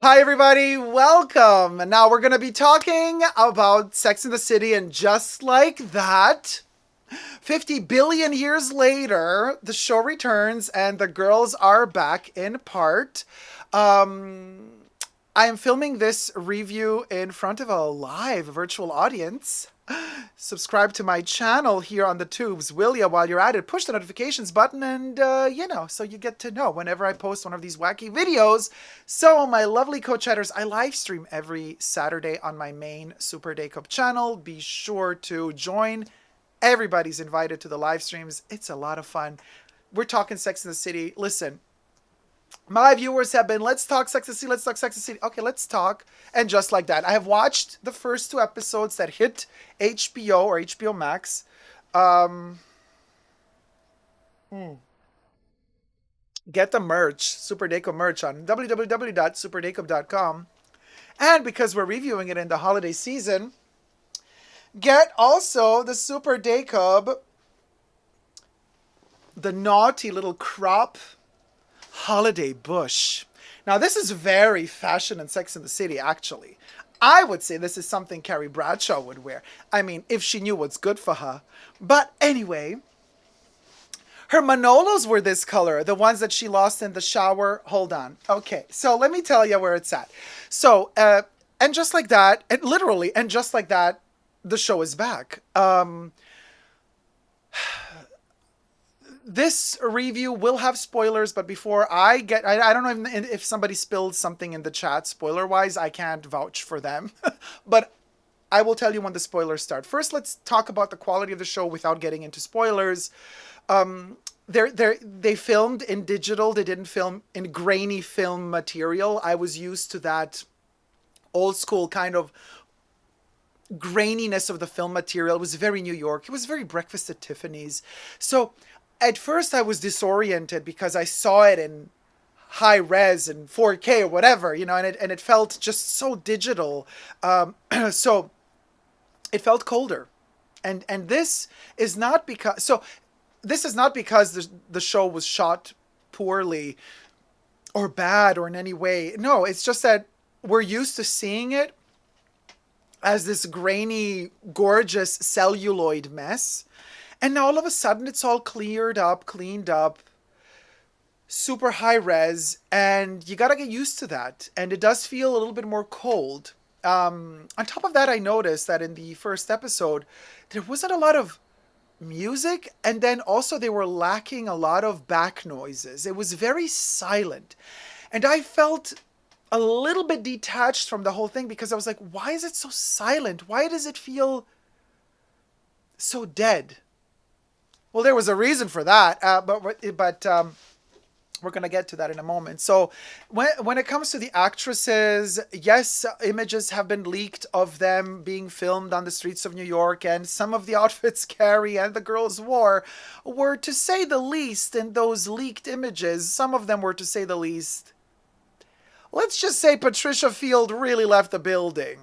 Hi, everybody. Welcome. And now we're going to be talking about Sex in the City. And just like that, 50 billion years later, the show returns and the girls are back in part. Um, I am filming this review in front of a live virtual audience. Subscribe to my channel here on the tubes. Willie, while you're at it, push the notifications button and, so you get to know whenever I post one of these wacky videos. So, my lovely co-chatters, I live stream every Saturday on my main Super Dacob channel. Be sure to join. Everybody's invited to the live streams. It's a lot of fun. We're talking Sex in the City. Listen, my viewers have been, let's talk Sex and the City, let's talk Sex and the City. Okay, let's talk. And just like that, I have watched the first two episodes that hit HBO or HBO Max. Um, get the merch, Super Dacob merch on www.superdacob.com. And because we're reviewing it in the holiday season, get also the Super Dacob, the naughty little crop holiday bush. Now, this is very fashion and Sex in the City, actually. I would say this is something Carrie Bradshaw would wear. I mean, if she knew what's good for her. But anyway, her Manolos were this color, the ones that she lost in the shower. Hold on. Okay, so let me tell you where it's at. So, and just like that, and literally, and just like that, the show is back. This review will have spoilers, but before I don't know if somebody spilled something in the chat spoiler wise. I can't vouch for them, but I will tell you when the spoilers start. First, let's talk about the quality of the show without getting into spoilers. They filmed in digital. They didn't film in grainy film material. I was used to that old school kind of graininess of the film material. It was very New York. It was very Breakfast at Tiffany's. So at first I was disoriented because I saw it in high res and 4K or whatever, and it felt just so digital. So it felt colder. And this is not because the show was shot poorly or bad or in any way. No, it's just that we're used to seeing it as this grainy, gorgeous celluloid mess. And now all of a sudden it's all cleared up, cleaned up, super high res, and you gotta get used to that. And it does feel a little bit more cold. On top of that, I noticed that in the first episode, there wasn't a lot of music, and then also they were lacking a lot of back noises. It was very silent. And I felt a little bit detached from the whole thing because I was like, why is it so silent? Why does it feel so dead? Well, there was a reason for that, but we're gonna get to that in a moment. So, when it comes to the actresses, yes, images have been leaked of them being filmed on the streets of New York, and some of the outfits Carrie and the girls wore were, to say the least, in those leaked images. Some of them were, to say the least. Let's just say Patricia Field really left the building.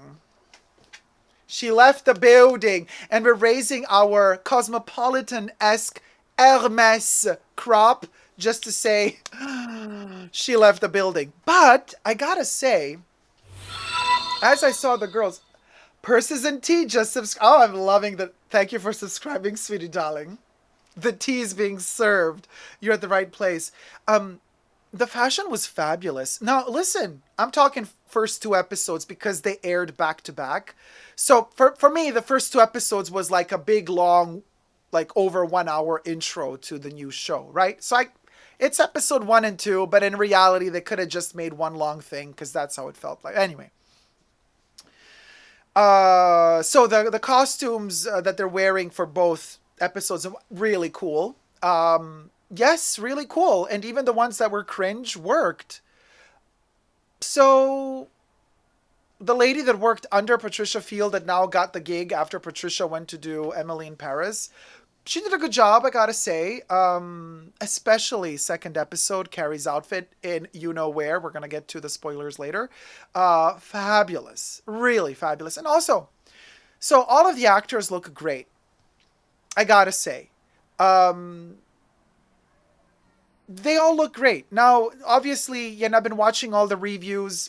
She left the building, and we're raising our cosmopolitan-esque Hermes crop just to say she left the building. But I gotta say, as I saw the girls, Purses and Tea just subscribe. Oh, I'm loving the. Thank you for subscribing, sweetie darling. The tea is being served. You're at the right place. The fashion was fabulous. Now, listen, I'm talking first two episodes because they aired back to back. So for me, the first two episodes was like a big, long, like over 1 hour intro to the new show, right? So it's episode one and two, but in reality, they could have just made one long thing because that's how it felt like. Anyway. So the costumes that they're wearing for both episodes are really cool. Yes, really cool. And even the ones that were cringe worked. So the lady that worked under Patricia Field that now got the gig after Patricia went to do Emily in Paris, she did a good job, I gotta say. Especially second episode, Carrie's outfit in You Know Where. We're gonna get to the spoilers later. Fabulous. Really fabulous. And also, so all of the actors look great, I gotta say. Um, they all look great. Now, obviously, I've been watching all the reviews.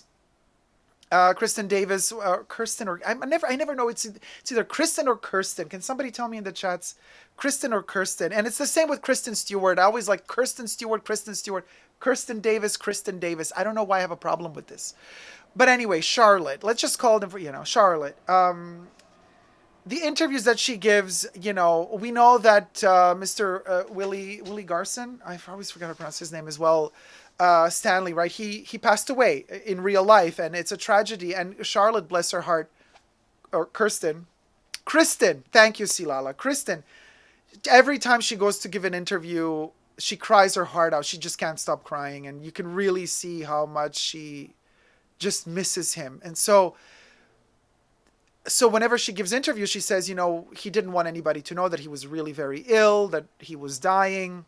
Kristen Davis, Kirsten, or I never know. It's either Kristen or Kirsten. Can somebody tell me in the chats, Kristen or Kirsten? And it's the same with Kristen Stewart. I always like Kirsten Stewart, Kristen Stewart, Kirsten Davis, Kristen Davis. I don't know why I have a problem with this. But anyway, Charlotte. Let's just call them for Charlotte. The interviews that she gives, we know that Mr. Willie Garson, I always forgot to pronounce his name as well, Stanley, right? He passed away in real life, and it's a tragedy. And Charlotte, bless her heart, or Kristen, thank you, Silala, Kristen. Every time she goes to give an interview, she cries her heart out. She just can't stop crying, and you can really see how much she just misses him. And so whenever she gives interviews, she says, he didn't want anybody to know that he was really very ill, that he was dying,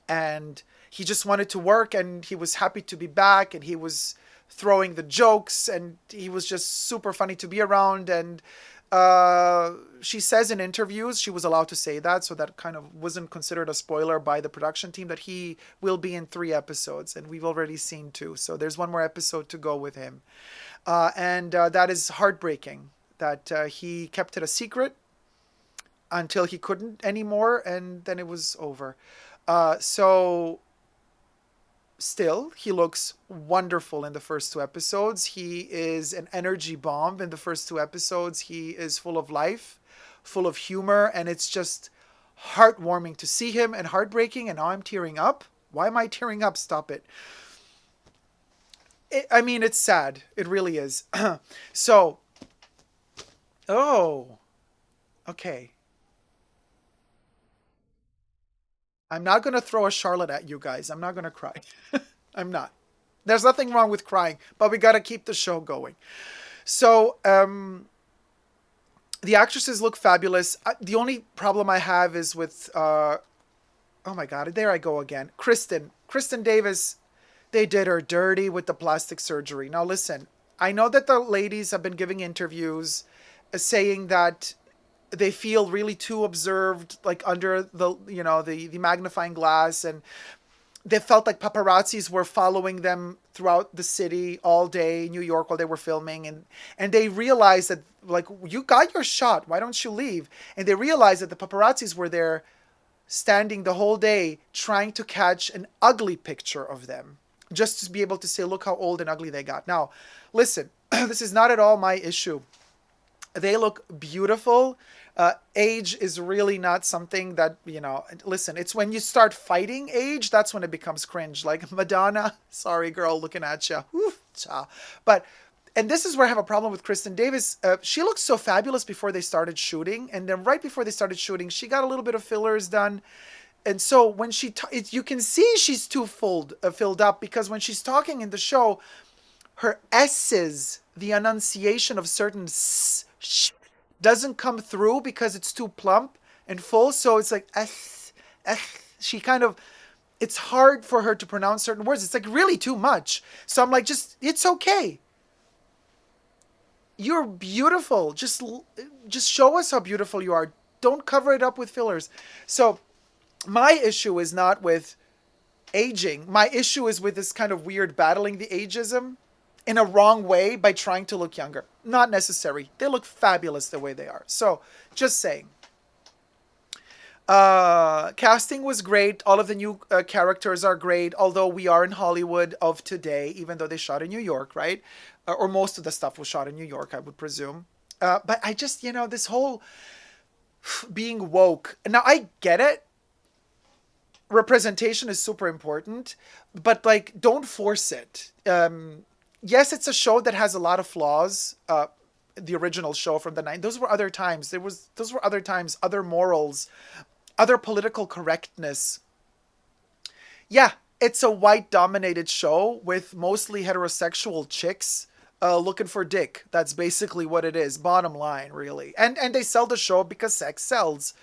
and he just wanted to work, and he was happy to be back, and he was throwing the jokes, and he was just super funny to be around. And she says in interviews, she was allowed to say that, so that kind of wasn't considered a spoiler by the production team, that he will be in 3 episodes, and we've already seen 2, so there's 1 more episode to go with him. And that is heartbreaking that he kept it a secret until he couldn't anymore, and then it was over. So still, he looks wonderful in the first 2 episodes. He is an energy bomb in the first 2 episodes. He is full of life, full of humor, and it's just heartwarming to see him, and heartbreaking. And now I'm tearing up. Why am I tearing up? Stop it. It's sad. It really is. So, oh, okay. I'm not going to throw a Charlotte at you guys. I'm not going to cry. I'm not. There's nothing wrong with crying, but we got to keep the show going. So, the actresses look fabulous. The only problem I have is with, oh my God, there I go again. Kristen Davis, they did her dirty with the plastic surgery. Now listen, I know that the ladies have been giving interviews saying that they feel really too observed, like under the magnifying glass, and they felt like paparazzis were following them throughout the city all day, New York, while they were filming, and they realized that, like, you got your shot, why don't you leave? And they realized that the paparazzis were there standing the whole day trying to catch an ugly picture of them, just to be able to say, look how old and ugly they got. Now listen, this is not at all my issue. They look beautiful. Age is really not something that, listen, it's when you start fighting age, that's when it becomes cringe. Like Madonna, sorry girl, looking at you. But, and this is where I have a problem with Kristen Davis. She looked so fabulous before they started shooting. And then right before they started shooting, she got a little bit of fillers done. And so when you can see she's too filled up, because when she's talking in the show, her S's, the enunciation of certain doesn't come through because it's too plump and full. So it's like, she kind of, it's hard for her to pronounce certain words. It's like really too much. So I'm like, it's okay. You're beautiful. Just show us how beautiful you are. Don't cover it up with fillers. So my issue is not with aging. My issue is with this kind of weird battling the ageism in a wrong way by trying to look younger. Not necessary. They look fabulous the way they are. So, just saying. Casting was great. All of the new characters are great, although we are in Hollywood of today, even though they shot in New York, right? Or most of the stuff was shot in New York, I would presume. But I just, this whole being woke. Now, I get it. Representation is super important, but like, don't force it. Yes, it's a show that has a lot of flaws. The original show from the 90s. Those were other times. Those were other times, other morals, other political correctness. Yeah, it's a white-dominated show with mostly heterosexual chicks looking for dick. That's basically what it is. Bottom line, really. And they sell the show because sex sells.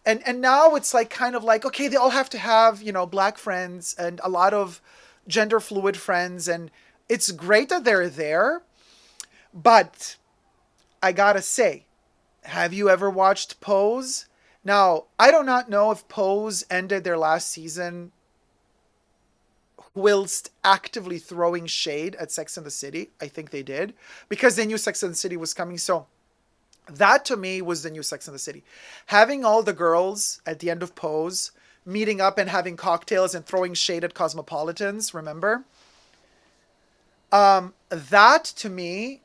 And now it's like kind of like, okay, they all have to have, black friends and a lot of gender fluid friends, and it's great that they're there, but I gotta say, have you ever watched Pose? Now, I do not know if Pose ended their last season. whilst actively throwing shade at Sex and the City. I think they did, because they knew Sex and the City was coming. So that to me was the new Sex and the City. Having all the girls at the end of Pose meeting up and having cocktails and throwing shade at cosmopolitans, remember? That to me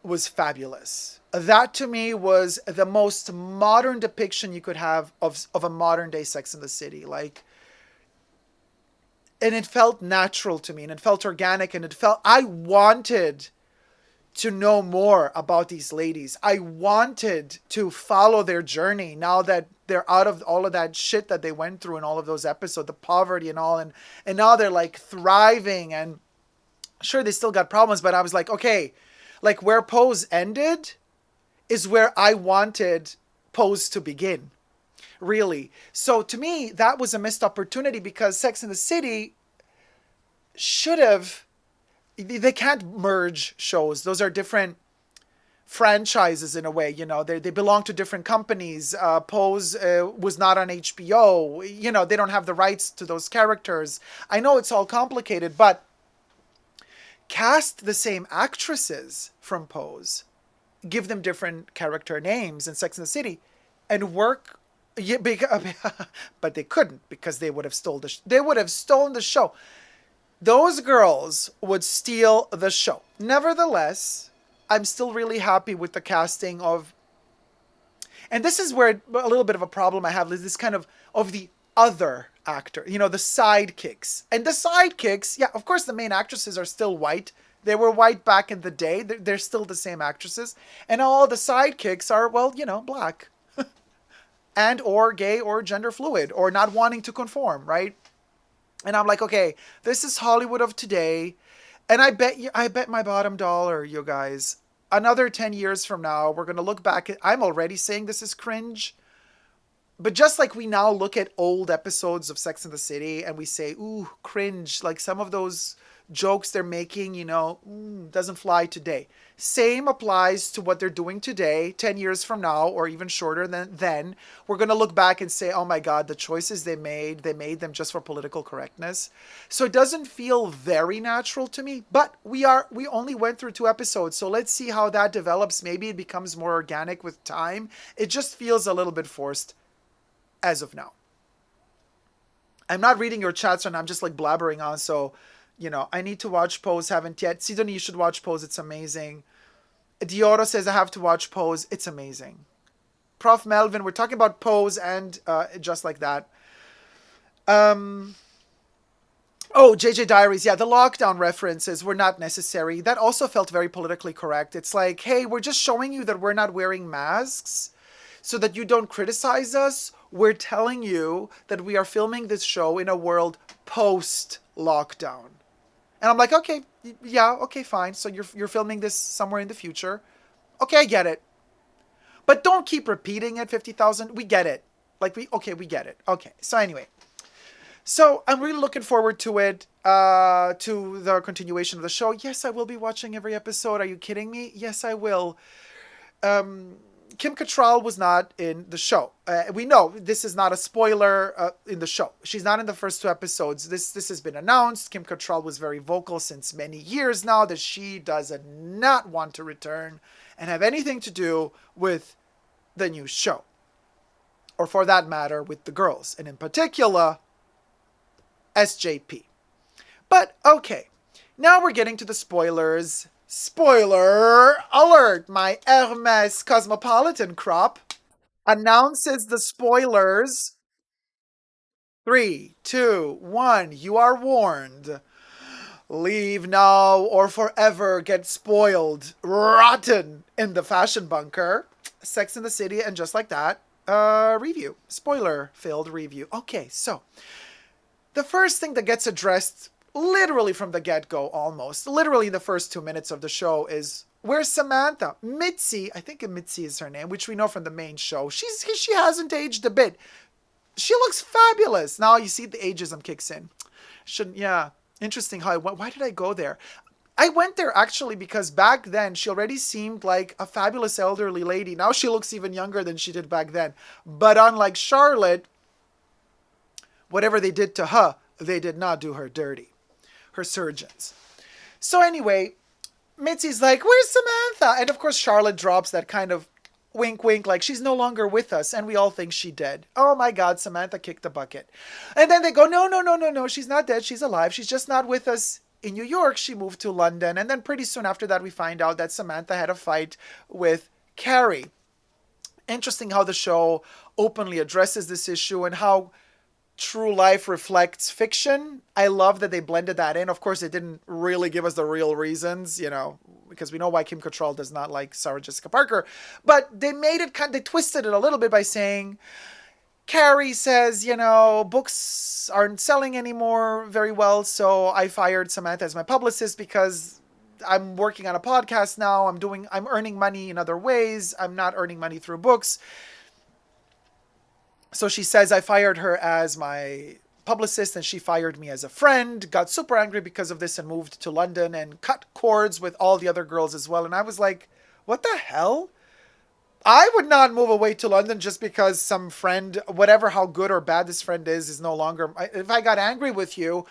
was fabulous. That to me was the most modern depiction you could have of a modern day Sex and the City. Like, and it felt natural to me, and it felt organic, and it felt, I wanted to know more about these ladies. I wanted to follow their journey now that they're out of all of that shit that they went through in all of those episodes, the poverty and all, and now they're like thriving, and sure, they still got problems, but I was like, okay, like where Pose ended is where I wanted Pose to begin. Really. So to me, that was a missed opportunity, because Sex and the City should have, they can't merge shows. Those are different franchises in a way, you know, they belong to different companies. Pose was not on HBO, you know, they don't have the rights to those characters. I know it's all complicated, but cast the same actresses from Pose, give them different character names in Sex and the City, and work. Yeah, but they couldn't, because they would have stolen the show. Those girls would steal the show. Nevertheless, I'm still really happy with the casting of, and this is where a little bit of a problem I have, is this kind of the other actor, you know, the sidekicks. And the sidekicks, yeah, of course the main actresses are still white. They were white back in the day. They're still the same actresses. And all the sidekicks are, well, you know, black. And or gay or gender fluid or not wanting to conform, right? And I'm like, okay, this is Hollywood of today. And I bet my bottom dollar, you guys, another 10 years from now, we're going to look back at, I'm already saying this is cringe. But just like we now look at old episodes of Sex and the City and we say, ooh, cringe, like some of those jokes they're making, you know, doesn't fly today. Same applies to what they're doing today, 10 years from now, or even shorter than then. We're going to look back and say, oh my God, the choices they made them just for political correctness. So it doesn't feel very natural to me, but we only went through 2 episodes. So let's see how that develops. Maybe it becomes more organic with time. It just feels a little bit forced as of now. I'm not reading your chats and I'm just like blabbering on. So, you know, I need to watch Pose. Haven't yet. Sidonie, you should watch Pose. It's amazing. Dioro says I have to watch Pose. It's amazing. Prof. Melvin, we're talking about Pose and just like that. Oh, JJ Diaries. Yeah, the lockdown references were not necessary. That also felt very politically correct. It's like, hey, we're just showing you that we're not wearing masks so that you don't criticize us. We're telling you that we are filming this show in a world post-lockdown. And I'm like, okay, yeah, okay, fine. So you're filming this somewhere in the future. Okay, I get it. But don't keep repeating it 50,000. We get it. Like, we get it. Okay, so anyway. So I'm really looking forward to it, to the continuation of the show. Yes, I will be watching every episode. Are you kidding me? Yes, I will. Kim Cattrall was not in the show. We know this is not a spoiler in the show. She's not in the first 2 episodes. This has been announced. Kim Cattrall was very vocal since many years now that she does not want to return and have anything to do with the new show. Or for that matter, with the girls. And in particular, SJP. But okay, now we're getting to the spoilers. Spoiler alert! My Hermes Cosmopolitan crop announces the spoilers. 3, 2, 1. You are warned. Leave now or forever get spoiled, rotten in the fashion bunker. Sex and the City and just like that. Review. Spoiler-filled review. Okay, so the first thing that gets addressed literally from the get-go, almost literally in the first 2 minutes of the show, is where's Samantha? Mitzi, I think Mitzi is her name, which we know from the main show. She hasn't aged a bit. She looks fabulous. Now you see the ageism kicks in. Yeah, interesting how I went. Why did I go there? I went there actually because back then she already seemed like a fabulous elderly lady. Now she looks even younger than she did back then. But unlike Charlotte, whatever they did to her, they did not do her dirty. her surgeons. So anyway, Mitzi's like, where's Samantha? And of course, Charlotte drops that kind of wink, wink, like she's no longer with us. And we all think she dead. Oh my God, Samantha kicked the bucket. And then they go, no, no, no, no, no. She's not dead. She's alive. She's just not with us in New York. She moved to London. And then pretty soon after that, we find out that Samantha had a fight with Carrie. Interesting how the show openly addresses this issue and how true life reflects fiction. I love that they blended that in. Of course, they didn't really give us the real reasons, you know, because we know why Kim Cattrall does not like Sarah Jessica Parker. But they made it they twisted it a little bit by saying, Carrie says, you know, books aren't selling anymore very well, so I fired Samantha as my publicist because I'm working on a podcast now. I'm earning money in other ways. I'm not earning money through books. So she says I fired her as my publicist and she fired me as a friend, got super angry because of this and moved to London and cut cords with all the other girls as well. And I was like, what the hell? I would not move away to London just because some friend, whatever how good or bad this friend is no longer. If I got angry with you,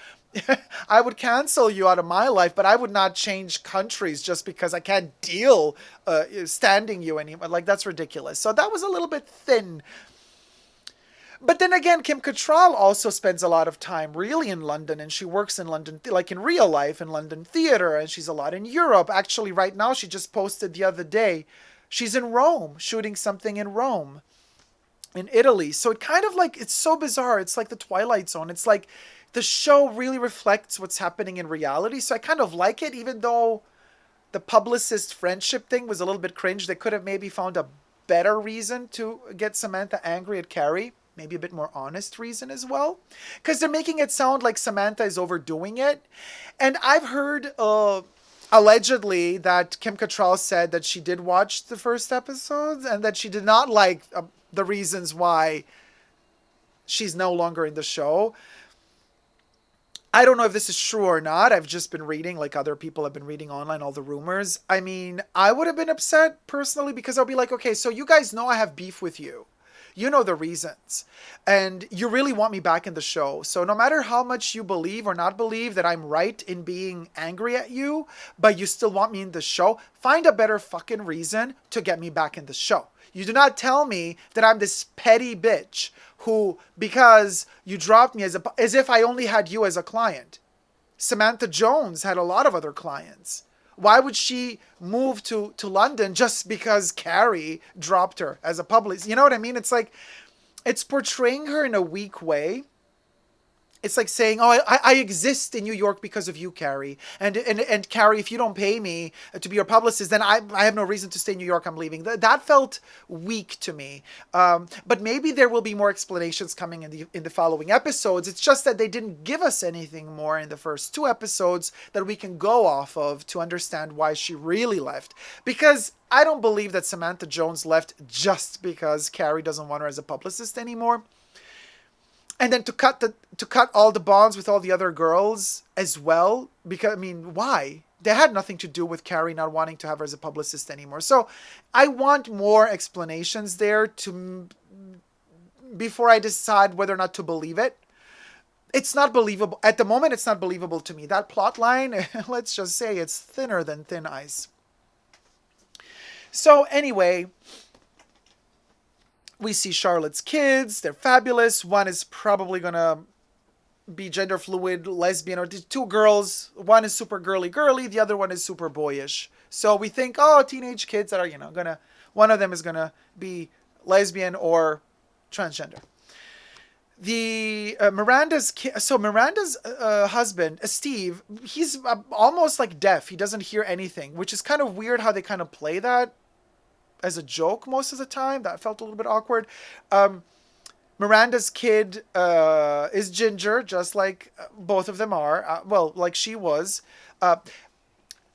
I would cancel you out of my life, but I would not change countries just because I can't deal standing you anymore. Like, that's ridiculous. So that was a little bit thin. But then again, Kim Cattrall also spends a lot of time really in London, and she works in London, like in real life, in London theater, and she's a lot in Europe. Actually, right now, she just posted the other day, she's in Rome, shooting something in Rome, in Italy. So it kind of like, it's so bizarre. It's like the Twilight Zone. It's like the show really reflects what's happening in reality. So I kind of like it, even though the publicist friendship thing was a little bit cringe. They could have maybe found a better reason to get Samantha angry at Carrie. Maybe a bit more honest reason as well. Because they're making it sound like Samantha is overdoing it. And I've heard allegedly that Kim Cattrall said that she did watch the first episodes and that she did not like the reasons why she's no longer in the show. I don't know if this is true or not. I've just been reading, like other people have been reading online, all the rumors. I mean, I would have been upset personally because I'll be like, okay, so you guys know I have beef with you. You know the reasons. And you really want me back in the show. So no matter how much you believe or not believe that I'm right in being angry at you, but you still want me in the show, find a better fucking reason to get me back in the show. You do not tell me that I'm this petty bitch who, because you dropped me as if I only had you as a client. Samantha Jones had a lot of other clients. Why would she move to London just because Carrie dropped her as a publicist? You know what I mean? It's like, it's portraying her in a weak way. It's like saying, oh, I exist in New York because of you, Carrie. And Carrie, if you don't pay me to be your publicist, then I have no reason to stay in New York. I'm leaving. That felt weak to me. But maybe there will be more explanations coming in the following episodes. It's just that they didn't give us anything more in the first two episodes that we can go off of to understand why she really left. Because I don't believe that Samantha Jones left just because Carrie doesn't want her as a publicist anymore. And then to cut all the bonds with all the other girls as well, because, I mean, why? They had nothing to do with Carrie not wanting to have her as a publicist anymore. So I want more explanations there before I decide whether or not to believe it. It's not believable. At the moment, it's not believable to me. That plot line, let's just say it's thinner than thin ice. So anyway, we see Charlotte's kids. They're fabulous. One is probably going to be gender fluid, lesbian, or two girls. One is super girly. The other one is super boyish. So we think, oh, teenage kids that are, one of them is going to be lesbian or transgender. Miranda's husband, Steve, he's almost like deaf. He doesn't hear anything, which is kind of weird how they kind of play that as a joke most of the time. That felt a little bit awkward. Miranda's kid is ginger, just like both of them are. Like she was.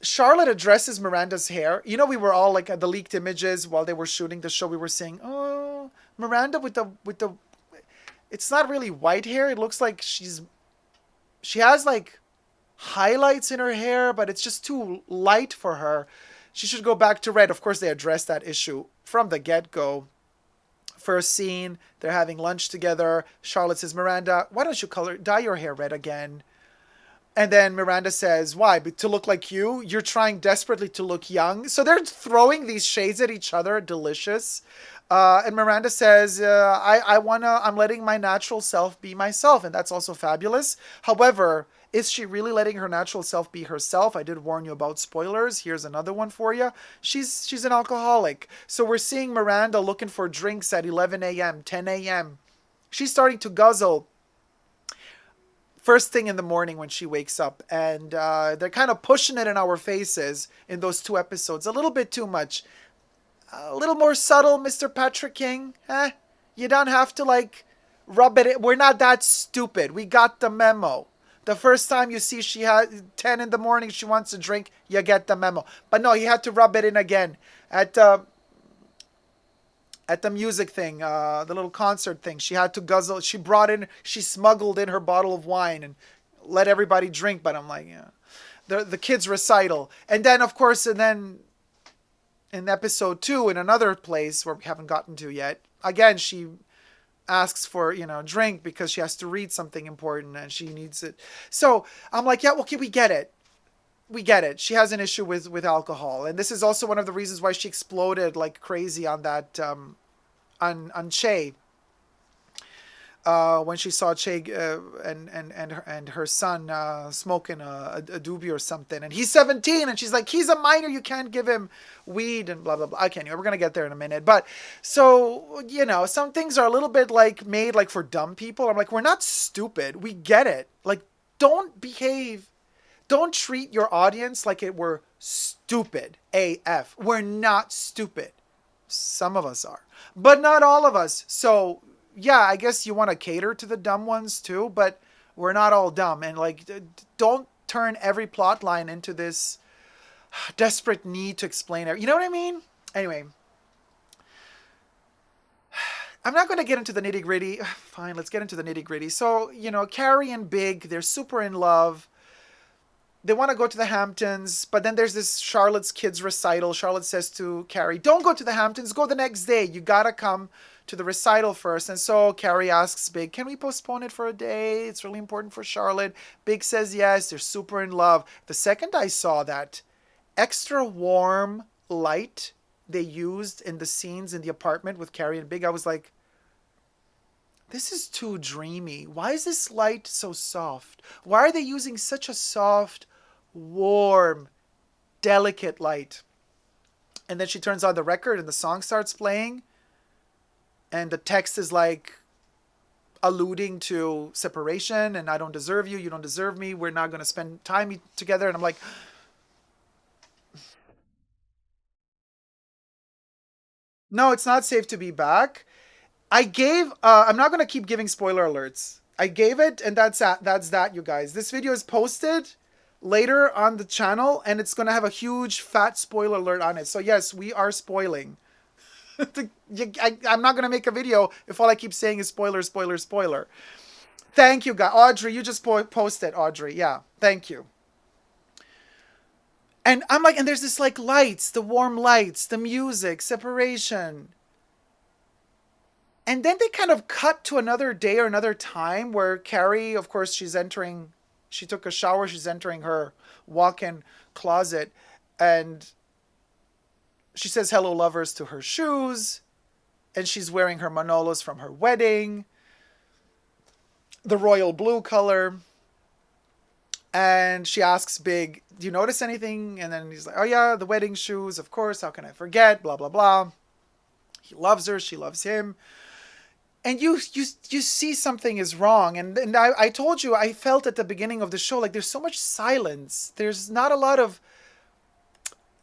Charlotte addresses Miranda's hair. We were all like at the leaked images while they were shooting the show. We were saying, "Oh, Miranda with the." It's not really white hair. It looks like she has like highlights in her hair, but it's just too light for her. She should go back to red. Of course, they addressed that issue from the get-go. First scene, they're having lunch together. Charlotte says, Miranda, why don't you dye your hair red again? And then Miranda says, why? But to look like you? You're trying desperately to look young. So they're throwing these shades at each other. Delicious. And Miranda says, I'm letting my natural self be myself. And that's also fabulous. However, is she really letting her natural self be herself? I did warn you about spoilers. Here's another one for you. She's an alcoholic. So we're seeing Miranda looking for drinks at 11 a.m., 10 a.m. She's starting to guzzle first thing in the morning when she wakes up, and they're kind of pushing it in our faces in those two episodes a little bit too much. A little more subtle, Mr. Patrick King. You don't have to like rub it in. We're not that stupid. We got the memo. The first time you see she had 10 in the morning, she wants a drink, you get the memo. But no, he had to rub it in again at the music thing, the little concert thing. She had to guzzle. She smuggled in her bottle of wine and let everybody drink. But I'm like, yeah, the kids' recital, and then of course, and then in episode 2, in another place where we haven't gotten to yet, again she asks for drink because she has to read something important and she needs it. So I'm like, yeah, okay, we get it. We get it. She has an issue with alcohol, and this is also one of the reasons why she exploded like crazy on that on Che, when she saw Che and her son smoking a doobie or something, and he's 17, and she's like, he's a minor, you can't give him weed and blah blah blah. I can't. We're gonna get there in a minute, but so some things are a little bit like made like for dumb people. I'm like, we're not stupid. We get it. Like, don't treat your audience like it were stupid AF. We're not stupid. Some of us are, but not all of us. So yeah, I guess you want to cater to the dumb ones too, but we're not all dumb. And like, don't turn every plot line into this desperate need to explain it. You know what I mean? Anyway, I'm not going to get into the nitty gritty. Fine, let's get into the nitty gritty. So, Carrie and Big, they're super in love. They want to go to the Hamptons, but then there's this Charlotte's kids recital. Charlotte says to Carrie, don't go to the Hamptons, go the next day. You gotta come to the recital first. And so Carrie asks Big, can we postpone it for a day? It's really important for Charlotte. Big says yes, they're super in love. The second I saw that extra warm light they used in the scenes in the apartment with Carrie and Big, I was like, this is too dreamy. Why is this light so soft? Why are they using such a soft, warm, delicate light? And then she turns on the record and the song starts playing. And the text is like alluding to separation and I don't deserve you. You don't deserve me. We're not going to spend time together. And I'm like, no, it's not safe to be back. I'm not going to keep giving spoiler alerts. I gave it, and that's that, you guys. This video is posted later on the channel, and it's going to have a huge fat spoiler alert on it. So yes, we are spoiling. I'm not going to make a video if all I keep saying is spoiler, spoiler, spoiler. Thank you, guys. Audrey, you just posted, Audrey. Yeah, thank you. And I'm like, and there's this like lights, the warm lights, the music, separation. And then they kind of cut to another day or another time where Carrie, of course, she took a shower, she's entering her walk-in closet, and she says hello lovers to her shoes, and she's wearing her Manolos from her wedding, the royal blue color. And she asks Big, do you notice anything? And then he's like, oh yeah, the wedding shoes, of course, how can I forget, blah, blah, blah. He loves her, she loves him. And you see something is wrong. And I told you, I felt at the beginning of the show, like there's so much silence. There's not a lot of,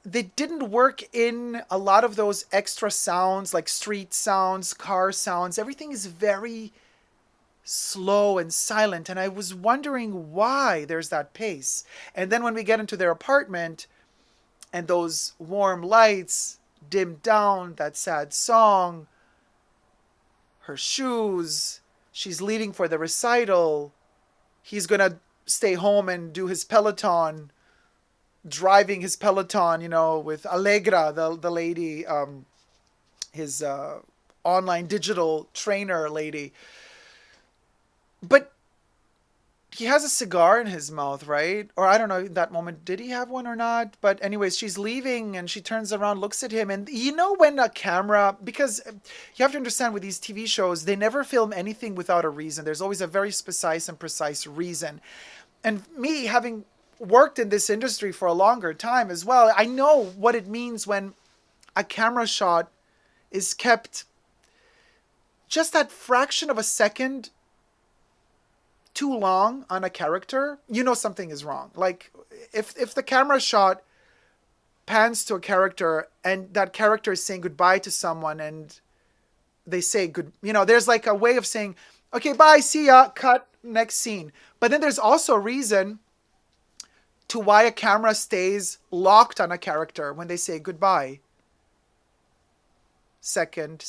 they didn't work in a lot of those extra sounds, like street sounds, car sounds. Everything is very slow and silent. And I was wondering why there's that pace. And then when we get into their apartment and those warm lights dim down, that sad song, her shoes, she's leaving for the recital, he's gonna stay home and do his Peloton, driving his Peloton, with Allegra, the lady, his online digital trainer lady. But he has a cigar in his mouth, right? Or I don't know, in that moment, did he have one or not? But anyways, she's leaving and she turns around, looks at him, and you know when a camera, because you have to understand with these TV shows, they never film anything without a reason. There's always a very precise reason. And me having worked in this industry for a longer time as well, I know what it means when a camera shot is kept just that fraction of a second too long on a character, you know something is wrong. Like if the camera shot pans to a character and that character is saying goodbye to someone and they say good, there's like a way of saying, okay, bye, see ya, cut, next scene. But then there's also a reason to why a camera stays locked on a character when they say goodbye. Second,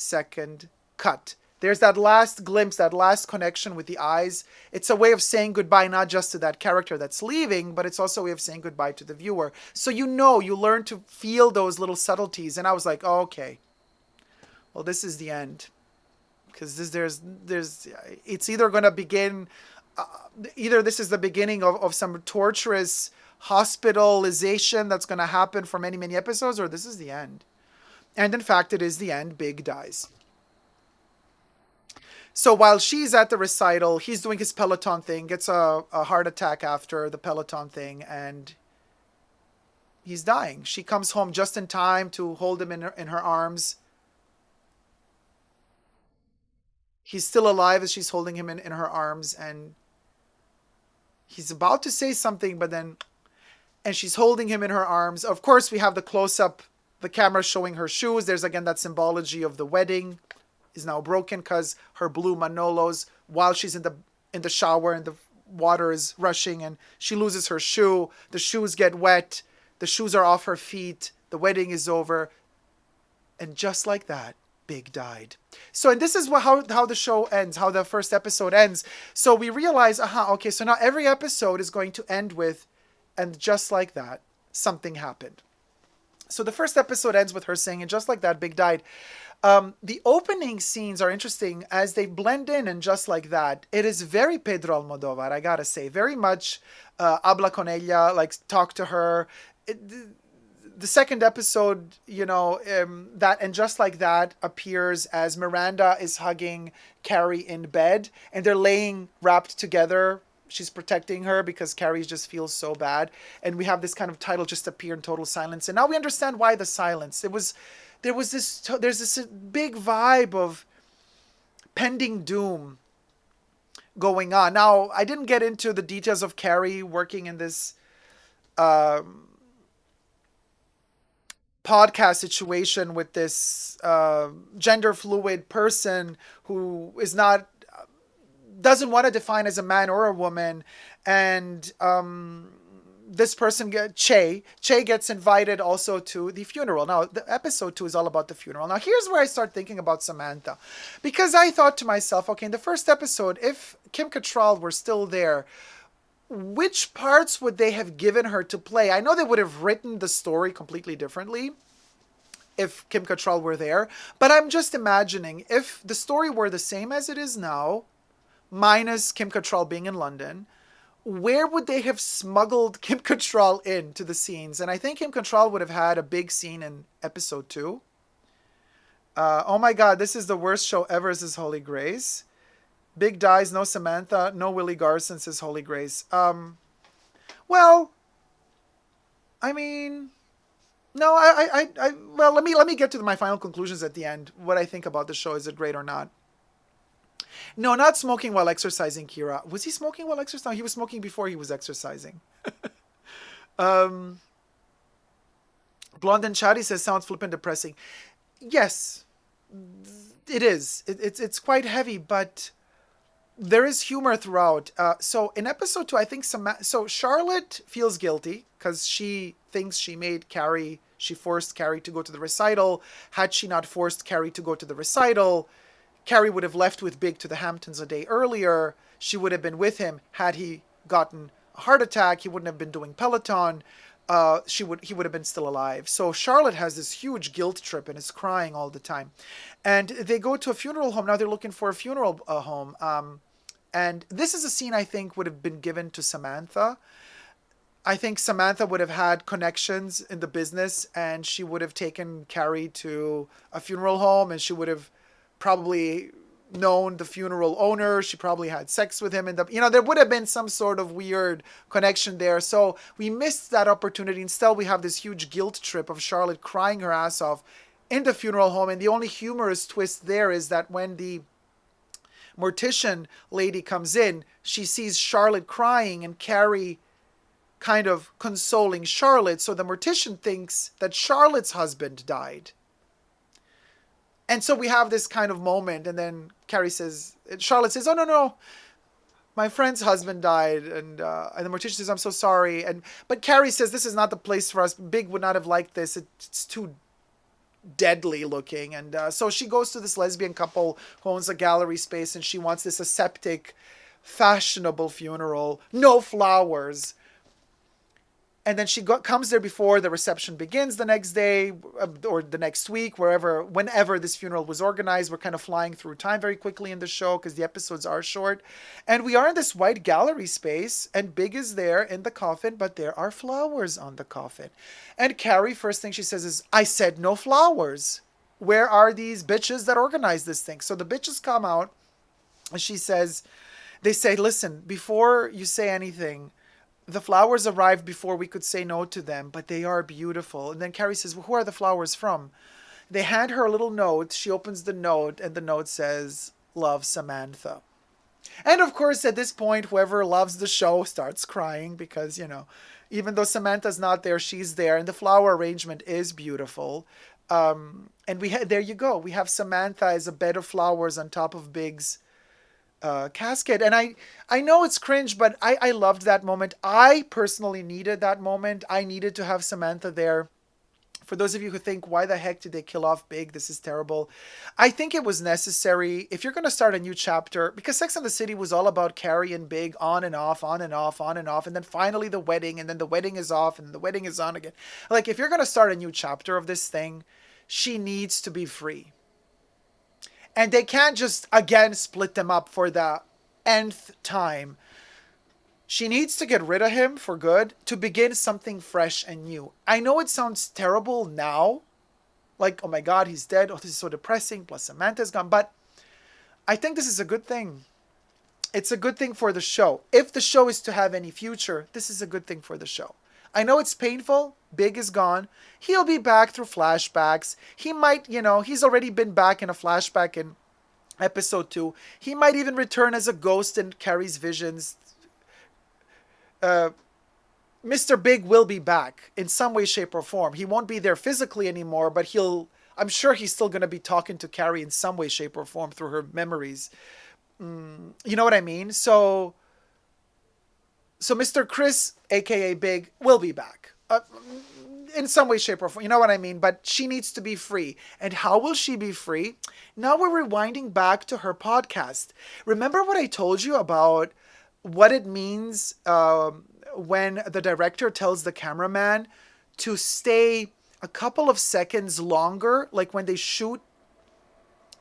cut. There's that last glimpse, that last connection with the eyes. It's a way of saying goodbye, not just to that character that's leaving, but it's also a way of saying goodbye to the viewer. So you learn to feel those little subtleties. And I was like, oh, okay, well, this is the end. Because it's either going to begin, either this is the beginning of some torturous hospitalization that's going to happen for many, many episodes, or this is the end. And in fact, it is the end. Big dies. So while she's at the recital, he's doing his Peloton thing, gets a heart attack after the Peloton thing, and he's dying. She comes home just in time to hold him in her arms. He's still alive as she's holding him in her arms, and he's about to say something, and she's holding him in her arms. Of course, we have the close-up, the camera showing her shoes. There's again that symbology of the wedding is now broken because her blue Manolos, while she's in the shower and the water is rushing and she loses her shoe, the shoes get wet, the shoes are off her feet, the wedding is over, and just like that, Big died. So, and this is how the show ends, how the first episode ends. So we realize, okay, so now every episode is going to end with, and just like that, something happened. So the first episode ends with her saying, and just like that, Big died. The opening scenes are interesting as they blend in, and just like that, it is very Pedro Almodovar, I gotta say. Very much habla con ella, like talk to her. The second episode, that and just like that appears as Miranda is hugging Carrie in bed, and they're laying wrapped together. She's protecting her because Carrie just feels so bad. And we have this kind of title just appear in total silence. And now we understand why the silence. There's this big vibe of pending doom going on. Now, I didn't get into the details of Carrie working in this podcast situation with this gender fluid person who doesn't want to define as a man or a woman, and this person, Che gets invited also to the funeral. Now, the episode 2 is all about the funeral. Now, here's where I start thinking about Samantha, because I thought to myself, okay, in the first episode, if Kim Cattrall were still there, which parts would they have given her to play? I know they would have written the story completely differently if Kim Cattrall were there, but I'm just imagining if the story were the same as it is now, minus Kim Cattrall being in London, where would they have smuggled Kim Cattrall into the scenes? And I think Kim Cattrall would have had a big scene in episode 2. Oh my God, this is the worst show ever, says Holy Grace. Big dies, no Samantha, no Willie Garson, says Holy Grace. Well, I mean, no, well, let me get to my final conclusions at the end. What I think about the show, is it great or not? No, not smoking while exercising, Kira. Was he smoking while exercising? He was smoking before he was exercising. Blonde and Chatty says, sounds flippant depressing. Yes, it is. It's quite heavy, but there is humor throughout. So in episode 2, I think Charlotte feels guilty because she thinks she forced Carrie to go to the recital. Had she not forced Carrie to go to the recital, Carrie would have left with Big to the Hamptons a day earlier. She would have been with him. Had he gotten a heart attack, he wouldn't have been doing Peloton. He would have been still alive. So Charlotte has this huge guilt trip and is crying all the time. And they go to a funeral home. Now they're looking for a funeral home. And this is a scene I think would have been given to Samantha. I think Samantha would have had connections in the business, and she would have taken Carrie to a funeral home, and she would have probably known the funeral owner. She probably had sex with him, and there would have been some sort of weird connection there. So we missed that opportunity. Instead, we have this huge guilt trip of Charlotte crying her ass off in the funeral home, and the only humorous twist there is that when the mortician lady comes in, she sees Charlotte crying and Carrie kind of consoling Charlotte. So the mortician thinks that Charlotte's husband died. And so we have this kind of moment, and then Charlotte says, "Oh, no, my friend's husband died," and the mortician says, "I'm so sorry." But Carrie says, "This is not the place for us. Big would not have liked this. It's too deadly looking." And so she goes to this lesbian couple who owns a gallery space, and she wants this aseptic, fashionable funeral, no flowers. And then she comes there before the reception begins the next day or the next week, whenever this funeral was organized. We're kind of flying through time very quickly in the show because the episodes are short. And we are in this white gallery space, and Big is there in the coffin, but there are flowers on the coffin. And Carrie, first thing she says is, "I said no flowers. Where are these bitches that organized this thing?" So the bitches come out, and they say, "Listen, before you say anything, the flowers arrived before we could say no to them, but they are beautiful." And then Carrie says, "Well, who are the flowers from?" They hand her a little note. She opens the note, and the note says, "Love, Samantha." And of course, at this point, whoever loves the show starts crying because, even though Samantha's not there, she's there. And the flower arrangement is beautiful. And there you go. We have Samantha as a bed of flowers on top of Big's casket. And I know it's cringe, but I loved that moment. I personally needed that moment. I needed to have Samantha there. For those of you who think, why the heck did they kill off Big? This is terrible. I think it was necessary. If you're going to start a new chapter, because Sex and the City was all about Carrie and Big on and off, on and off, on and off, and then finally the wedding, and then the wedding is off, and the wedding is on again. Like, if you're going to start a new chapter of this thing, she needs to be free. And they can't just, again, split them up for the nth time. She needs to get rid of him for good to begin something fresh and new. I know it sounds terrible now. Like, oh my God, he's dead. Oh, this is so depressing. Plus Samantha's gone. But I think this is a good thing. It's a good thing for the show. If the show is to have any future, this is a good thing for the show. I know it's painful. Big is gone. He'll be back through flashbacks. He might, he's already been back in a flashback in episode 2. He might even return as a ghost in Carrie's visions. Mr. Big will be back in some way, shape, or form. He won't be there physically anymore, but I'm sure he's still going to be talking to Carrie in some way, shape, or form through her memories. You know what I mean? So Mr. Chris, aka Big, will be back. In some way, shape, or form. You know what I mean? But she needs to be free. And how will she be free? Now we're rewinding back to her podcast. Remember what I told you about what it means when the director tells the cameraman to stay a couple of seconds longer, like when they shoot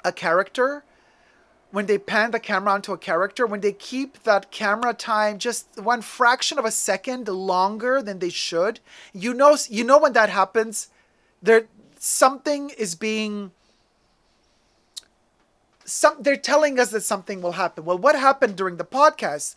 a character, when they pan the camera onto a character, when they keep that camera time just one fraction of a second longer than they should, you know when that happens, something is being... they're telling us that something will happen. Well, what happened during the podcast?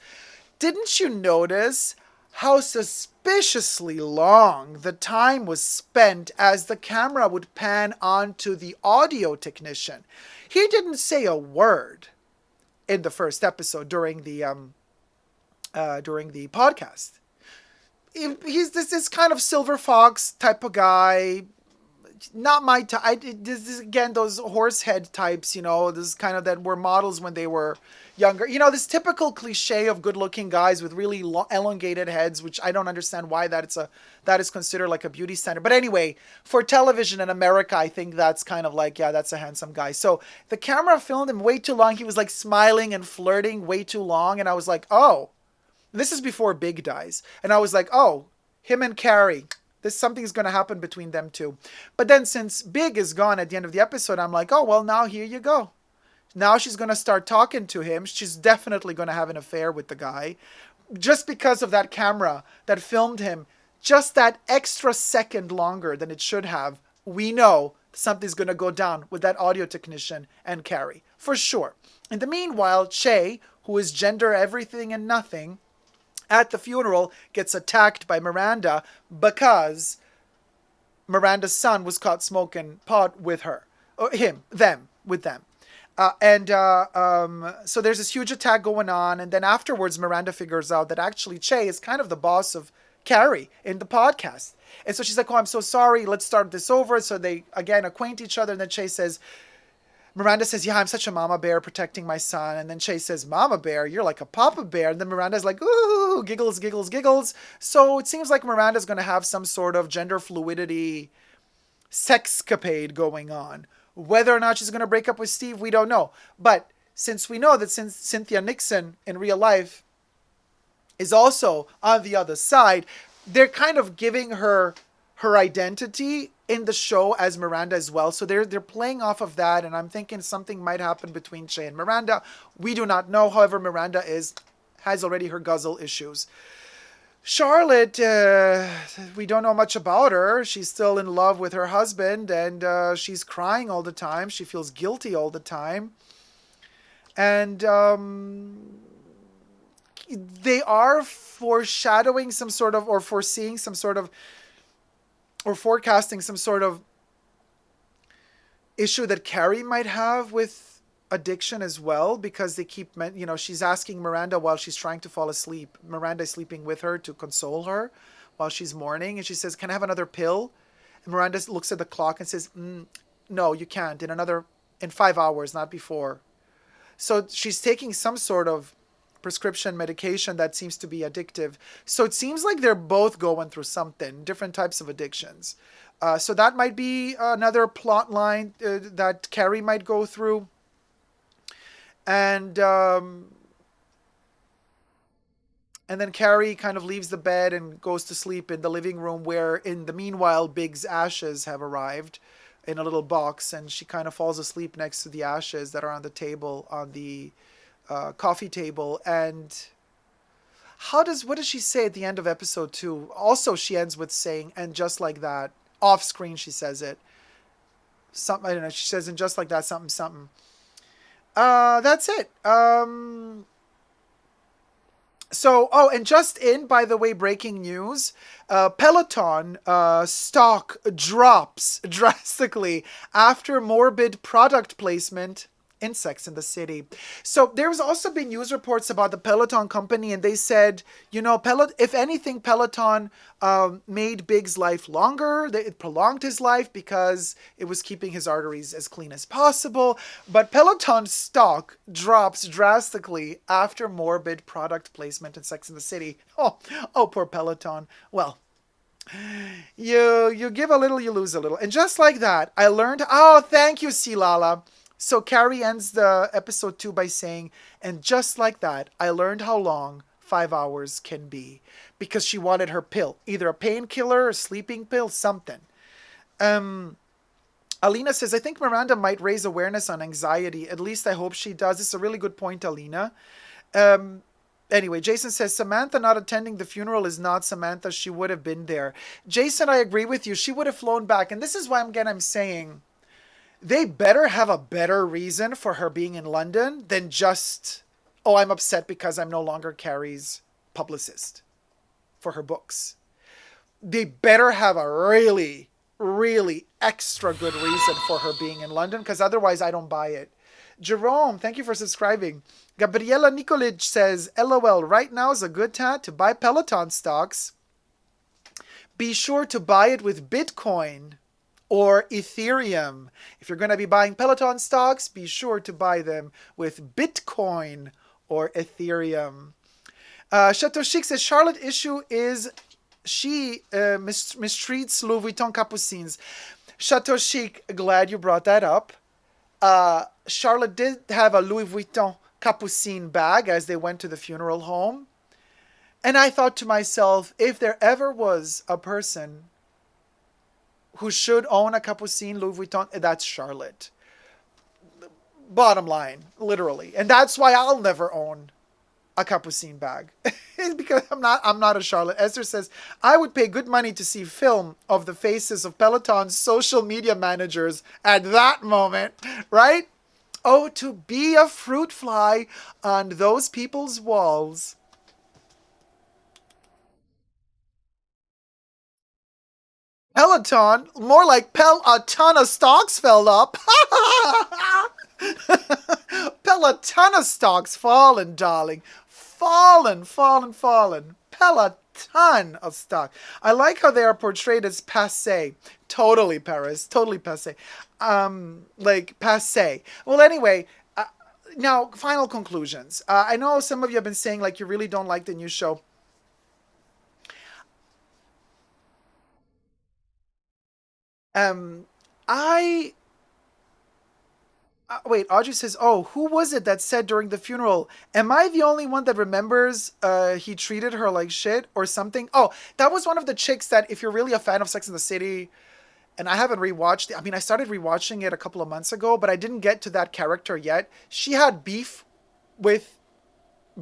Didn't you notice how suspiciously long the time was spent as the camera would pan onto the audio technician? He didn't say a word in the first episode during the podcast. He's this kind of silver fox type of guy. Not my type. This is, again, those horse head types, this is kind of that were models when they were younger. This typical cliche of good-looking guys with really elongated heads, which I don't understand why that is considered like a beauty standard. But anyway, for television in America, I think that's kind of like, yeah, that's a handsome guy. So the camera filmed him way too long. He was like smiling and flirting way too long. And I was like, oh, this is before Big dies. And I was like, oh, him and Carrie, something's going to happen between them two. But then since Big is gone at the end of the episode, I'm like, oh, well, now here you go. Now she's going to start talking to him. She's definitely going to have an affair with the guy. Just because of that camera that filmed him just that extra second longer than it should have, we know something's going to go down with that audio technician and Carrie. For sure. In the meanwhile, Che, who is gender everything and nothing, at the funeral gets attacked by Miranda because Miranda's son was caught smoking pot with her. Or him, them, with them. So there's this huge attack going on, and then afterwards Miranda figures out that actually Che is kind of the boss of Carrie in the podcast. And so she's like, oh, I'm so sorry, let's start this over. So they again acquaint each other, and then Che says, Miranda says, yeah, I'm such a mama bear protecting my son. And then Che says, mama bear, you're like a papa bear. And then Miranda's like, ooh, giggles, giggles, giggles. So it seems like Miranda's going to have some sort of gender fluidity sexcapade going on. Whether or not she's going to break up with Steve, we don't know. But since we know that since Cynthia Nixon in real life is also on the other side, they're kind of giving her identity in the show as Miranda as well. So they're playing off of that, and I'm thinking something might happen between Che and Miranda. We do not know. However, Miranda has already her guzzle issues. Charlotte, we don't know much about her. She's still in love with her husband, and she's crying all the time. She feels guilty all the time. And they are foreshadowing some sort of, or foreseeing some sort of, or forecasting some sort of issue that Carrie might have with addiction as well, because they keep, she's asking Miranda while she's trying to fall asleep. Miranda is sleeping with her to console her while she's mourning, and she says, can I have another pill? And Miranda looks at the clock and says, no, you can't, in 5 hours, not before. So she's taking some sort of prescription medication that seems to be addictive. So it seems like they're both going through something, different types of addictions. So that might be another plot line that Carrie might go through. And then Carrie kind of leaves the bed and goes to sleep in the living room, where in the meanwhile Big's ashes have arrived in a little box, and she kind of falls asleep next to the ashes that are on the table, on the coffee table. And what does she say at the end of episode 2? Also, she ends with saying, and just like that, off screen she says it. Something, I don't know, she says, and just like that, something, something. That's it. And just in, by the way, breaking news, Peloton stock drops drastically after morbid product placement in Sex and the City. So there's also been news reports about the Peloton company, and they said, if anything, Peloton made Big's life longer. It prolonged his life because it was keeping his arteries as clean as possible. But Peloton stock drops drastically after morbid product placement in Sex and the City. Oh, poor Peloton. Well, you give a little, you lose a little. And just like that, I learned, thank you, Silala. So Carrie ends the episode 2 by saying, and just like that, I learned how long 5 hours can be, because she wanted her pill, either a painkiller, a sleeping pill, something. Alina says, I think Miranda might raise awareness on anxiety. At least I hope she does. It's a really good point, Alina. Anyway, Jason says, Samantha not attending the funeral is not Samantha. She would have been there. Jason, I agree with you. She would have flown back. And this is why I'm saying, they better have a better reason for her being in London than just, I'm upset because I'm no longer Carrie's publicist for her books. They better have a really, really extra good reason for her being in London, because otherwise I don't buy it. Jerome, thank you for subscribing. Gabriela Nikolic says, LOL, right now is a good time to buy Peloton stocks. Be sure to buy it with Bitcoin or Ethereum. If you're going to be buying Peloton stocks, be sure to buy them with Bitcoin or Ethereum. Chateau Chic says, Charlotte issue is she mistreats Louis Vuitton capucines. Chateau Chic, glad you brought that up. Charlotte did have a Louis Vuitton capucine bag as they went to the funeral home. And I thought to myself, if there ever was a person who should own a capucine Louis Vuitton, that's Charlotte. Bottom line, literally. And that's why I'll never own a Capucine bag. It's because I'm not a Charlotte. Esther says, I would pay good money to see film of the faces of Peloton's social media managers at that moment, right? Oh, to be a fruit fly on those people's walls. Peloton, more like a ton of stocks fell up. Peloton of stocks fallen, darling. Fallen, fallen, fallen. Peloton of stock. I like how they are portrayed as passe. Totally, Paris. Totally passe. Like passe. Well, anyway, now final conclusions. I know some of you have been saying like you really don't like the new show. Um, I wait, Audrey says, "Oh, who was it that said during the funeral? Am I the only one that remembers he treated her like shit or something?" Oh, that was one of the chicks that, if you're really a fan of Sex and the City, and I haven't rewatched it. I mean, I started rewatching it a couple of months ago, but I didn't get to that character yet. She had beef with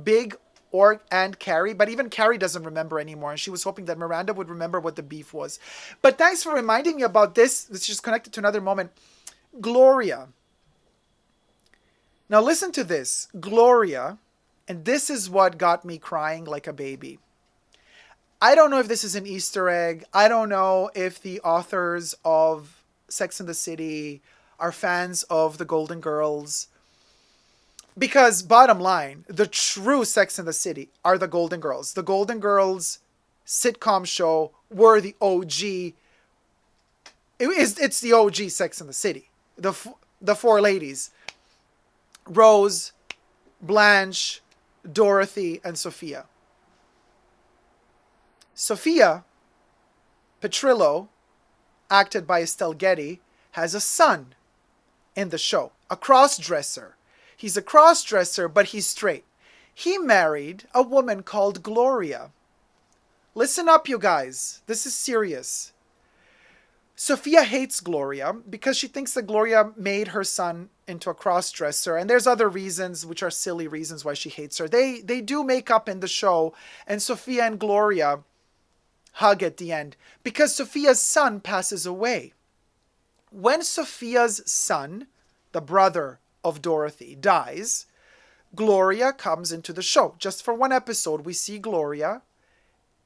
Big or and Carrie, but even Carrie doesn't remember anymore, and she was hoping that Miranda would remember what the beef was. But thanks for reminding me about this. It's just connected to another moment. Gloria. Now listen to this. Gloria, and this is what got me crying like a baby. I don't know if this is an Easter egg. I don't know if the authors of Sex and the City are fans of the Golden Girls. Because bottom line, the true Sex and the City are the Golden Girls. The Golden Girls sitcom show were the OG. It's the OG Sex and the City. The four ladies. Rose, Blanche, Dorothy, and Sophia. Sophia Petrillo, acted by Estelle Getty, has a son in the show, a cross-dresser. He's a cross-dresser, but he's straight. He married a woman called Gloria. Listen up, you guys. This is serious. Sophia hates Gloria because she thinks that Gloria made her son into a cross-dresser, and there's other reasons, which are silly reasons why she hates her. They do make up in the show, and Sophia and Gloria hug at the end because Sophia's son passes away. When Sophia's son, the brother of Dorothy, dies, Gloria comes into the show. Just for one episode, we see Gloria,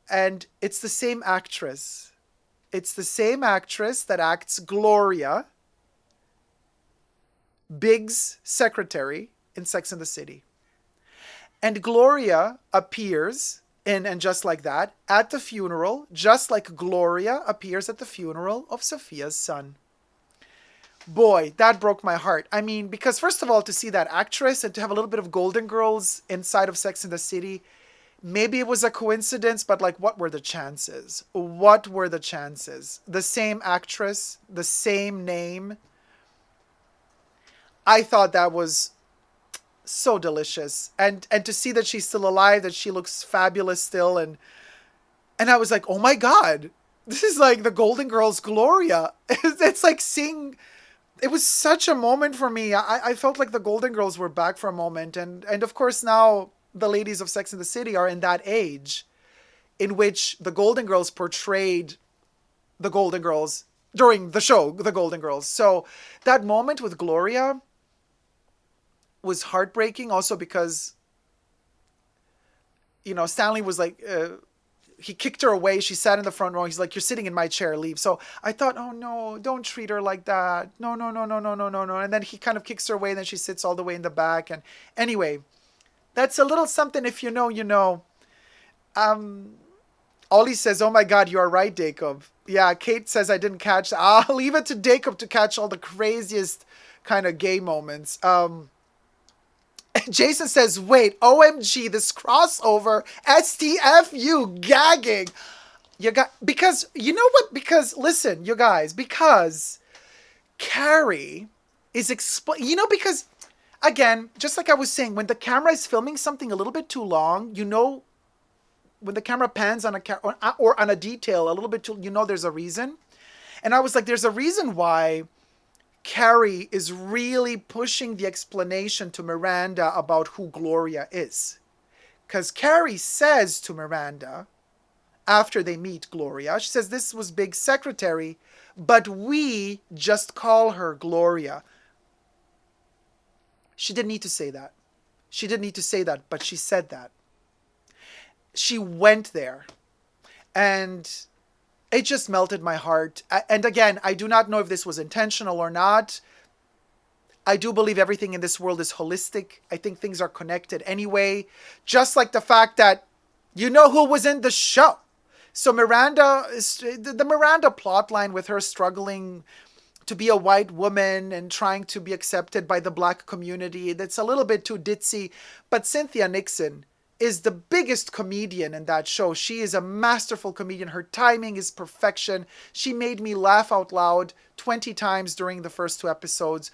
and it's the same actress. It's the same actress that acts Gloria, Big's secretary in Sex and the City. And Gloria appears in And Just Like That at the funeral, just like Gloria appears at the funeral of Sophia's son. Boy, that broke my heart. I mean, because first of all, to see that actress and to have a little bit of Golden Girls inside of Sex and the City, maybe it was a coincidence, but like, what were the chances? What were the chances? The same actress, the same name. I thought that was so delicious. And to see that she's still alive, that she looks fabulous still. And I was like, oh my God, this is like the Golden Girls Gloria. It's like seeing, it was such a moment for me. I felt like the Golden Girls were back for a moment. And of course now the ladies of Sex and the City are in that age in which the Golden Girls portrayed the Golden Girls during the show, the Golden Girls. So that moment with Gloria was heartbreaking also because, you know, Stanley was like, he kicked her away. She sat in the front row. He's like, you're sitting in my chair, leave. So I thought, oh no, don't treat her like that. No, no, no, no, no, no, no, no. And then he kind of kicks her away and then she sits all the way in the back. And anyway, that's a little something. If you know, you know. Ollie says, oh my God, you are right, Dacob. Yeah, Kate says I didn't catch. I'll leave it to Dacob to catch all the craziest kind of gay moments. Jason says, wait, OMG, this crossover, STFU, gagging. You got, because, you know what? Because, listen, you guys, because Carrie is, you know, because, again, just like I was saying, when the camera is filming something a little bit too long, you know, when the camera pans on or on a detail a little bit too, you know, there's a reason. And I was like, there's a reason why Carrie is really pushing the explanation to Miranda about who Gloria is. Because Carrie says to Miranda, after they meet Gloria, she says, this was Big Secretary, but we just call her Gloria. She didn't need to say that. She didn't need to say that, but she said that. She went there. And it just melted my heart. And again, I do not know if this was intentional or not. I do believe everything in this world is holistic. I think things are connected anyway. Just like the fact that you know who was in the show. So Miranda, the Miranda plotline with her struggling to be a white woman and trying to be accepted by the black community, that's a little bit too ditzy. But Cynthia Nixon is the biggest comedian in that show. She is a masterful comedian. Her timing is perfection. She made me laugh out loud 20 times during the first two episodes.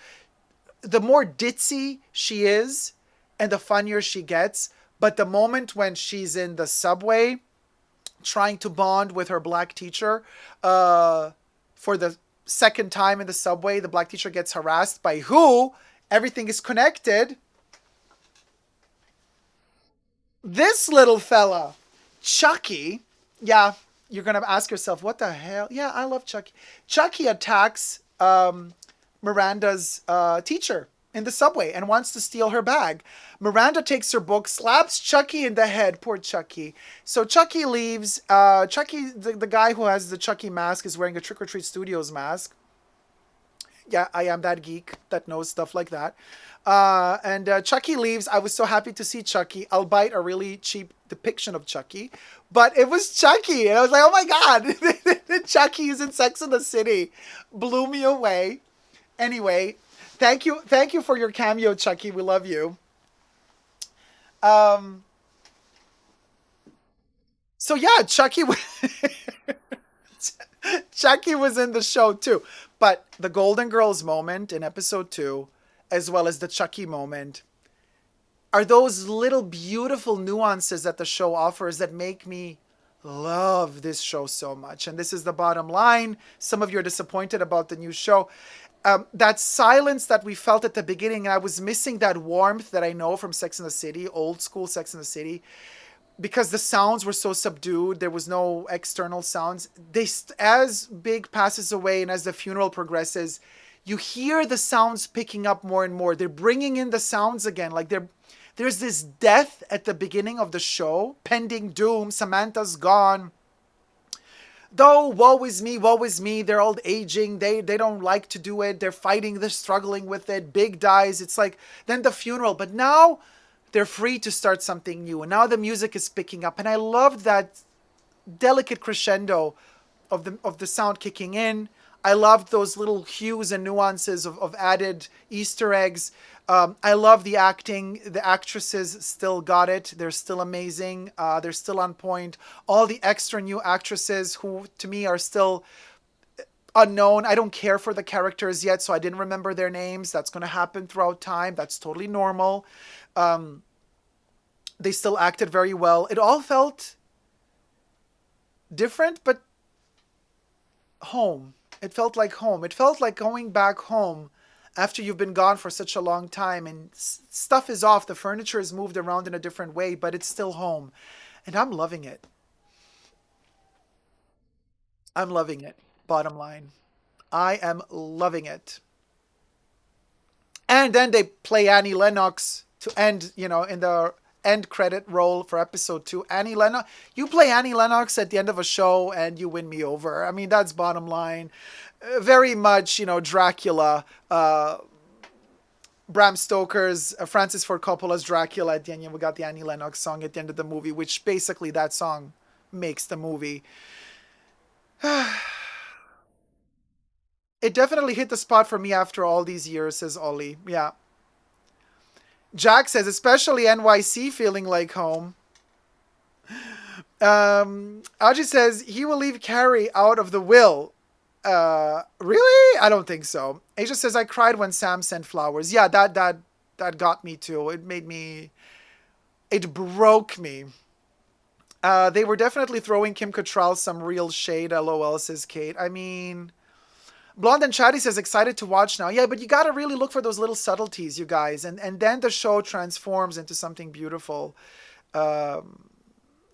The more ditzy she is and the funnier she gets, but the moment when she's in the subway trying to bond with her black teacher for the second time in the subway, the black teacher gets harassed by who? Everything is connected. This little fella, Chucky, yeah, you're going to ask yourself, what the hell? Yeah, I love Chucky. Chucky attacks Miranda's teacher in the subway and wants to steal her bag. Miranda takes her book, slaps Chucky in the head. Poor Chucky. So Chucky leaves. Chucky, the guy who has the Chucky mask, is wearing a Trick or Treat Studios mask. Yeah, I am that geek that knows stuff like that. And Chucky leaves. I was so happy to see Chucky, albeit a really cheap depiction of Chucky. But it was Chucky. And I was like, oh my God, Chucky is in Sex and the City. Blew me away. Anyway, thank you for your cameo, Chucky. We love you. So yeah, Chucky was in the show too. But the Golden Girls moment in episode 2, as well as the Chucky moment, are those little beautiful nuances that the show offers that make me love this show so much. And this is the bottom line. Some of you are disappointed about the new show. That silence that we felt at the beginning, and I was missing that warmth that I know from Sex and the City, old school Sex and the City, because the sounds were so subdued. There was no external sounds. As Big passes away and as the funeral progresses, you hear the sounds picking up more and more. They're bringing in the sounds again. Like there's this death at the beginning of the show, pending doom. Samantha's gone. Though, woe is me, they're all aging, they don't like to do it, they're fighting, they're struggling with it, Big dies, it's like, then the funeral, but now they're free to start something new, and now the music is picking up, and I loved that delicate crescendo of the sound kicking in. I loved those little hues and nuances of added Easter eggs. I love the acting. The actresses still got it. They're still amazing. They're still on point. All the extra new actresses who, to me, are still unknown. I don't care for the characters yet, so I didn't remember their names. That's going to happen throughout time. That's totally normal. They still acted very well. It all felt different, but home. It felt like home. It felt like going back home after you've been gone for such a long time and stuff is off. The furniture is moved around in a different way, but it's still home. And I'm loving it. I'm loving it. Bottom line. I am loving it. And then they play Annie Lennox to end, in the end credit roll for episode 2. Annie Lennox. You play Annie Lennox at the end of a show and you win me over. I mean, that's bottom line. Very much, Dracula. Bram Stoker's, Francis Ford Coppola's Dracula at the end. We got the Annie Lennox song at the end of the movie, which basically that song makes the movie. It definitely hit the spot for me after all these years, says Ollie. Yeah. Jack says, especially NYC feeling like home. Aji says, he will leave Carrie out of the will. Really? I don't think so. Asia says, I cried when Sam sent flowers. Yeah, that got me too. It broke me. They were definitely throwing Kim Cattrall some real shade, LOL, says Kate. I mean, Blonde and Chatty says excited to watch now. Yeah, but you got to really look for those little subtleties, you guys, and then the show transforms into something beautiful. Um,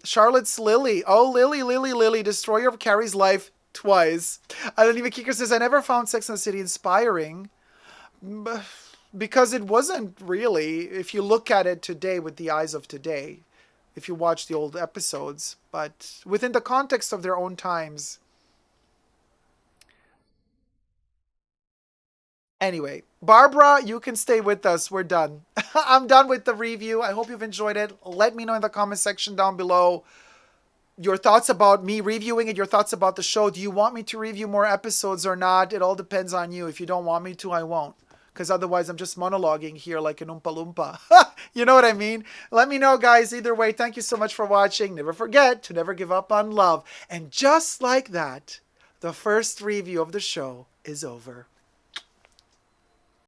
Charlotte's Lily. Oh, Lily, Lily, Lily, destroyer of Carrie's life twice. Anonymous Kicker says I never found Sex and the City inspiring because it wasn't really. If you look at it today with the eyes of today, if you watch the old episodes, but within the context of their own times. Anyway, Barbara, you can stay with us. We're done. I'm done with the review. I hope you've enjoyed it. Let me know in the comment section down below your thoughts about me reviewing it, your thoughts about the show. Do you want me to review more episodes or not? It all depends on you. If you don't want me to, I won't. Because otherwise, I'm just monologuing here like an Oompa Loompa. You know what I mean? Let me know, guys. Either way, thank you so much for watching. Never forget to never give up on love. And just like that, the first review of the show is over.